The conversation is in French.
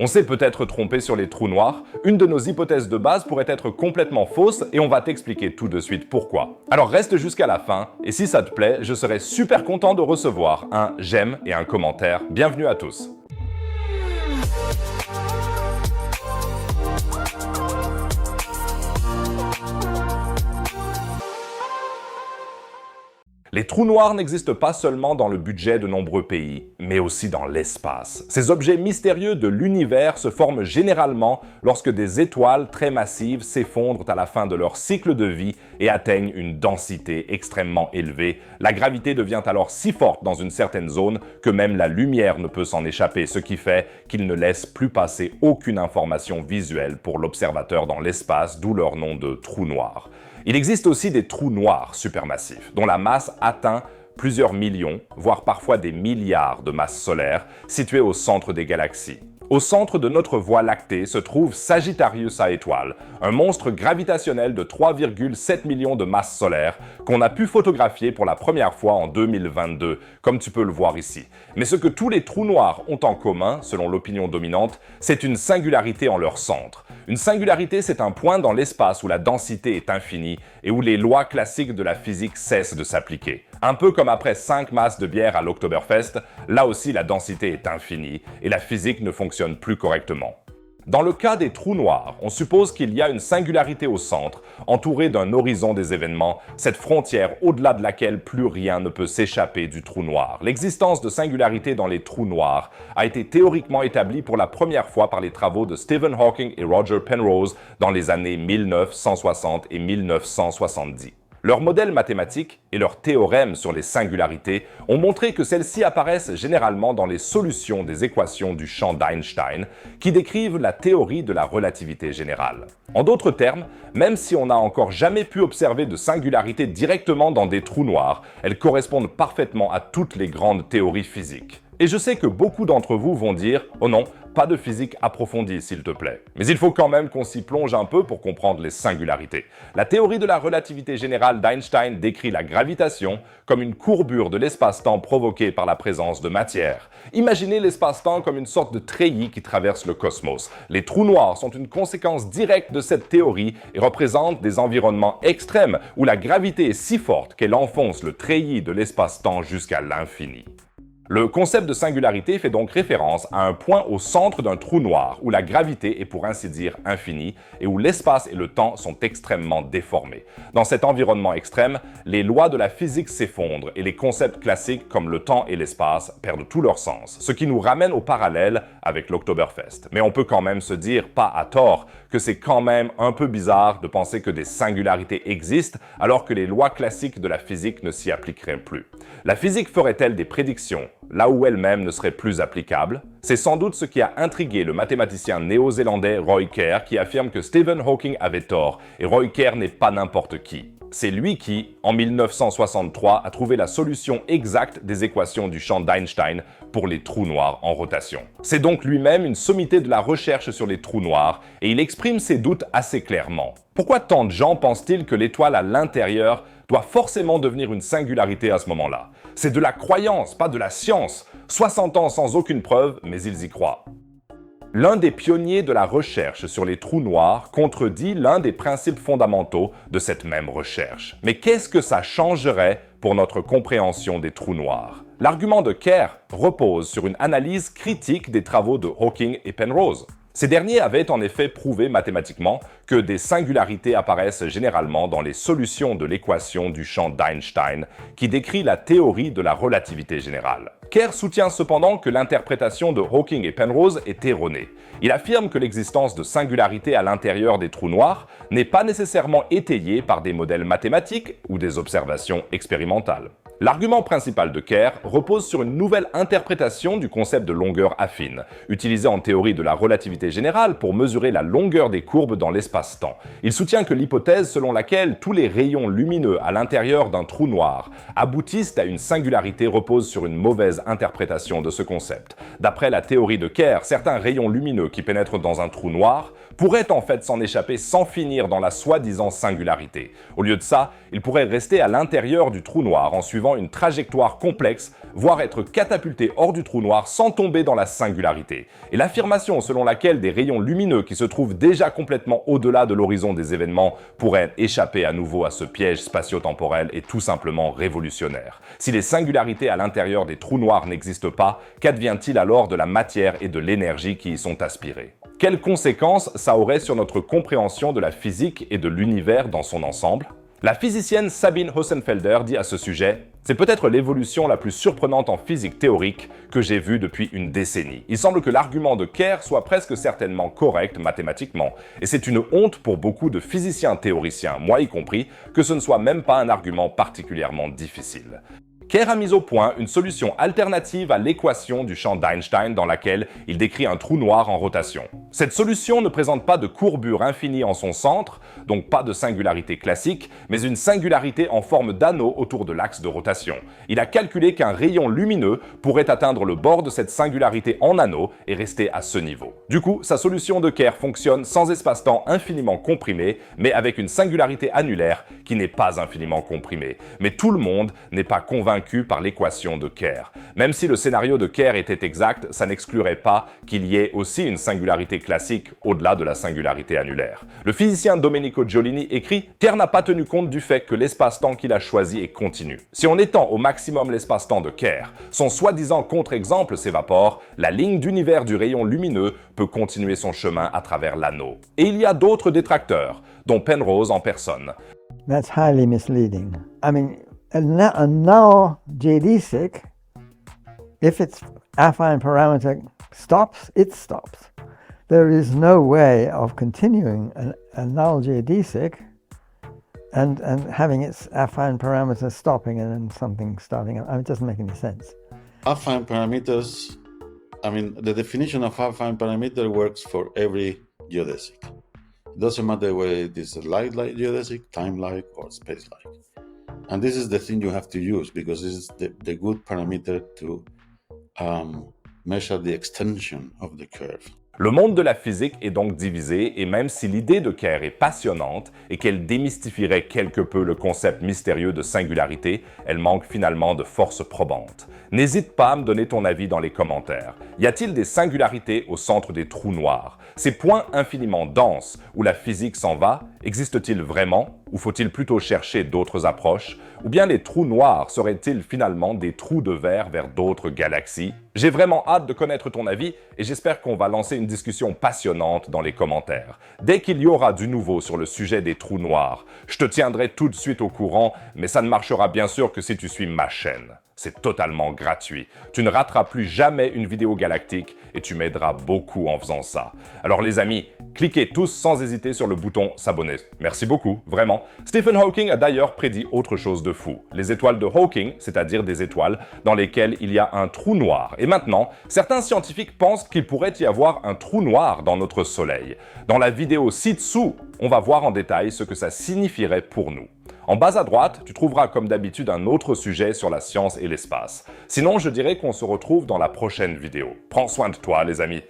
On s'est peut-être trompé sur les trous noirs, une de nos hypothèses de base pourrait être complètement fausse et on va t'expliquer tout de suite pourquoi. Alors reste jusqu'à la fin et si ça te plaît, je serai super content de recevoir un j'aime et un commentaire. Bienvenue à tous. Les trous noirs n'existent pas seulement dans le budget de nombreux pays, mais aussi dans l'espace. Ces objets mystérieux de l'univers se forment généralement lorsque des étoiles très massives s'effondrent à la fin de leur cycle de vie et atteignent une densité extrêmement élevée. La gravité devient alors si forte dans une certaine zone que même la lumière ne peut s'en échapper, ce qui fait qu'il ne laisse plus passer aucune information visuelle pour l'observateur dans l'espace, d'où leur nom de trou noir. Il existe aussi des trous noirs supermassifs, dont la masse atteint plusieurs millions, voire parfois des milliards de masses solaires, situés au centre des galaxies. Au centre de notre Voie lactée se trouve Sagittarius A étoile, un monstre gravitationnel de 3,7 millions de masses solaires qu'on a pu photographier pour la première fois en 2022, comme tu peux le voir ici. Mais ce que tous les trous noirs ont en commun, selon l'opinion dominante, c'est une singularité en leur centre. Une singularité, c'est un point dans l'espace où la densité est infinie et où les lois classiques de la physique cessent de s'appliquer. Un peu comme après 5 masses de bière à l'Oktoberfest, là aussi la densité est infinie et la physique ne fonctionne plus correctement. Dans le cas des trous noirs, on suppose qu'il y a une singularité au centre, entourée d'un horizon des événements, cette frontière au-delà de laquelle plus rien ne peut s'échapper du trou noir. L'existence de singularité dans les trous noirs a été théoriquement établie pour la première fois par les travaux de Stephen Hawking et Roger Penrose dans les années 1960 et 1970. Leurs modèles mathématiques et leurs théorèmes sur les singularités ont montré que celles-ci apparaissent généralement dans les solutions des équations du champ d'Einstein qui décrivent la théorie de la relativité générale. En d'autres termes, même si on n'a encore jamais pu observer de singularité directement dans des trous noirs, elles correspondent parfaitement à toutes les grandes théories physiques. Et je sais que beaucoup d'entre vous vont dire « Oh non, pas de physique approfondie, s'il te plaît. » Mais il faut quand même qu'on s'y plonge un peu pour comprendre les singularités. La théorie de la relativité générale d'Einstein décrit la gravitation comme une courbure de l'espace-temps provoquée par la présence de matière. Imaginez l'espace-temps comme une sorte de treillis qui traverse le cosmos. Les trous noirs sont une conséquence directe de cette théorie et représentent des environnements extrêmes où la gravité est si forte qu'elle enfonce le treillis de l'espace-temps jusqu'à l'infini. Le concept de singularité fait donc référence à un point au centre d'un trou noir où la gravité est pour ainsi dire infinie et où l'espace et le temps sont extrêmement déformés. Dans cet environnement extrême, les lois de la physique s'effondrent et les concepts classiques comme le temps et l'espace perdent tout leur sens, ce qui nous ramène au parallèle avec l'Oktoberfest. Mais on peut quand même se dire, pas à tort, que c'est quand même un peu bizarre de penser que des singularités existent alors que les lois classiques de la physique ne s'y appliqueraient plus. La physique ferait-elle des prédictions là où elle-même ne serait plus applicable? C'est sans doute ce qui a intrigué le mathématicien néo-zélandais Roy Kerr qui affirme que Stephen Hawking avait tort, et Roy Kerr n'est pas n'importe qui. C'est lui qui, en 1963, a trouvé la solution exacte des équations du champ d'Einstein pour les trous noirs en rotation. C'est donc lui-même une sommité de la recherche sur les trous noirs, et il exprime ses doutes assez clairement. Pourquoi tant de gens pensent-ils que l'étoile à l'intérieur doit forcément devenir une singularité à ce moment-là? C'est de la croyance, pas de la science. 60 ans sans aucune preuve, mais ils y croient. L'un des pionniers de la recherche sur les trous noirs contredit l'un des principes fondamentaux de cette même recherche. Mais qu'est-ce que ça changerait pour notre compréhension des trous noirs? L'argument de Kerr repose sur une analyse critique des travaux de Hawking et Penrose. Ces derniers avaient en effet prouvé mathématiquement que des singularités apparaissent généralement dans les solutions de l'équation du champ d'Einstein qui décrit la théorie de la relativité générale. Kerr soutient cependant que l'interprétation de Hawking et Penrose est erronée. Il affirme que l'existence de singularités à l'intérieur des trous noirs n'est pas nécessairement étayée par des modèles mathématiques ou des observations expérimentales. L'argument principal de Kerr repose sur une nouvelle interprétation du concept de longueur affine, utilisé en théorie de la relativité générale pour mesurer la longueur des courbes dans l'espace-temps. Il soutient que l'hypothèse selon laquelle tous les rayons lumineux à l'intérieur d'un trou noir aboutissent à une singularité repose sur une mauvaise interprétation de ce concept. D'après la théorie de Kerr, certains rayons lumineux qui pénètrent dans un trou noir pourraient en fait s'en échapper sans finir dans la soi-disant singularité. Au lieu de ça, ils pourraient rester à l'intérieur du trou noir en suivant suivant une trajectoire complexe, voire être catapulté hors du trou noir sans tomber dans la singularité. Et l'affirmation selon laquelle des rayons lumineux qui se trouvent déjà complètement au-delà de l'horizon des événements pourraient échapper à nouveau à ce piège spatio-temporel est tout simplement révolutionnaire. Si les singularités à l'intérieur des trous noirs n'existent pas, qu'advient-il alors de la matière et de l'énergie qui y sont aspirées? Quelles conséquences ça aurait sur notre compréhension de la physique et de l'univers dans son ensemble? La physicienne Sabine Hossenfelder dit à ce sujet « C'est peut-être l'évolution la plus surprenante en physique théorique que j'ai vue depuis une décennie. Il semble que l'argument de Kerr soit presque certainement correct mathématiquement, et c'est une honte pour beaucoup de physiciens théoriciens, moi y compris, que ce ne soit même pas un argument particulièrement difficile. » Kerr a mis au point une solution alternative à l'équation du champ d'Einstein dans laquelle il décrit un trou noir en rotation. Cette solution ne présente pas de courbure infinie en son centre, donc pas de singularité classique, mais une singularité en forme d'anneau autour de l'axe de rotation. Il a calculé qu'un rayon lumineux pourrait atteindre le bord de cette singularité en anneau et rester à ce niveau. Du coup, sa solution de Kerr fonctionne sans espace-temps infiniment comprimé, mais avec une singularité annulaire qui n'est pas infiniment comprimée. Mais tout le monde n'est pas convaincu par l'équation de Kerr. Même si le scénario de Kerr était exact, ça n'exclurait pas qu'il y ait aussi une singularité classique au-delà de la singularité annulaire. Le physicien Domenico Giolini écrit « Kerr n'a pas tenu compte du fait que l'espace-temps qu'il a choisi est continu. Si on étend au maximum l'espace-temps de Kerr, son soi-disant contre-exemple s'évapore, la ligne d'univers du rayon lumineux peut continuer son chemin à travers l'anneau. » Et il y a d'autres détracteurs, dont Penrose en personne. That's highly misleading. I mean, a null geodesic, if its affine parameter stops, it stops. There is no way of continuing a null geodesic and having its affine parameter stopping and then something starting up. I mean, it doesn't make any sense. Affine parameters, I mean, the definition of affine parameter works for every geodesic. It doesn't matter whether it is a light-like geodesic, time-like, or space-like. And this is the thing you have to use because this is the good parameter to measure the extension of the curve. Le monde de la physique est donc divisé et même si l'idée de Kerr est passionnante et qu'elle démystifierait quelque peu le concept mystérieux de singularité, elle manque finalement de force probante. N'hésite pas à me donner ton avis dans les commentaires. Y a-t-il des singularités au centre des trous noirs? Ces points infiniment denses où la physique s'en va, existent-ils vraiment? Ou faut-il plutôt chercher d'autres approches? Ou bien les trous noirs seraient-ils finalement des trous de verre vers d'autres galaxies? J'ai vraiment hâte de connaître ton avis et j'espère qu'on va lancer une discussion passionnante dans les commentaires. Dès qu'il y aura du nouveau sur le sujet des trous noirs, je te tiendrai tout de suite au courant, mais ça ne marchera bien sûr que si tu suis ma chaîne. C'est totalement gratuit. Tu ne rateras plus jamais une vidéo galactique et tu m'aideras beaucoup en faisant ça. Alors les amis, cliquez tous sans hésiter sur le bouton s'abonner. Merci beaucoup, vraiment. Stephen Hawking a d'ailleurs prédit autre chose de fou. Les étoiles de Hawking, c'est-à-dire des étoiles dans lesquelles il y a un trou noir. Et maintenant, certains scientifiques pensent qu'il pourrait y avoir un trou noir dans notre Soleil. Dans la vidéo ci-dessous, on va voir en détail ce que ça signifierait pour nous. En bas à droite, tu trouveras comme d'habitude un autre sujet sur la science et l'espace. Sinon, je dirais qu'on se retrouve dans la prochaine vidéo. Prends soin de toi, les amis.